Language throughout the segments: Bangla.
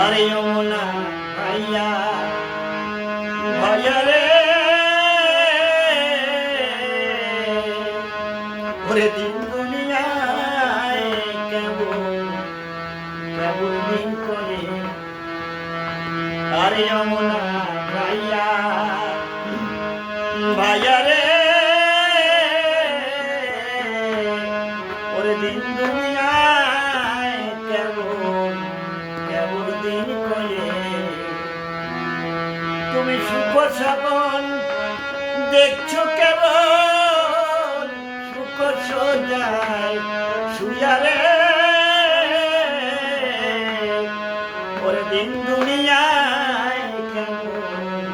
আরে যমুনা ভাইয়া ভাইয়া রে ওরে দিন দুনিয়ায় কেবল কেবল দিন করে আরে যমুনা ভাইয়া ভাইয়া রে ওরে দিন দুনিয়ায় কেবল কেবল দিন করে তুমি সুখ সাবন দেখছো কেবল সুখ সোজায় শুয়ারে ওরে দিন দুনিয়ায় কেবল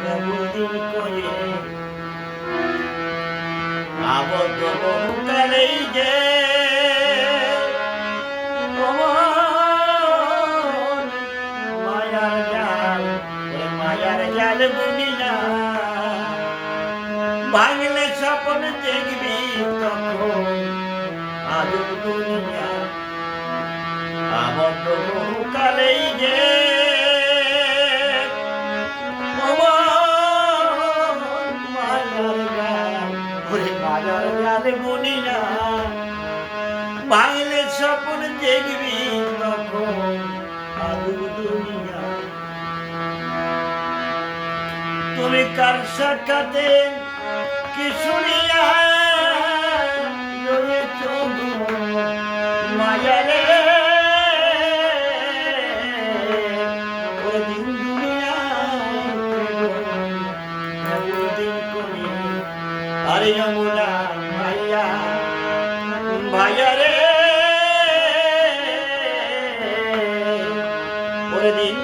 কেবল দিন করে আবদ্ধ বহুকালেই যে মায়ার জাল বুনিয়া ভাঙলে স্বপ্ন দেখবি তখন আজব দুনিয়া আবদ্ধ বহুকালেই যে মায়ার জাল বুনিয়া ভাঙলে স্বপ্ন দেখবি তখন আজব দুনিয়া তুমি কার সাক্ষাতে কি শুনিয়া রয়েছ মায়া রে ওরে দিন দুনিয়ায় দিন করে আরে যমুনা ভাইয়া ভাইয়া রে ওরে দিন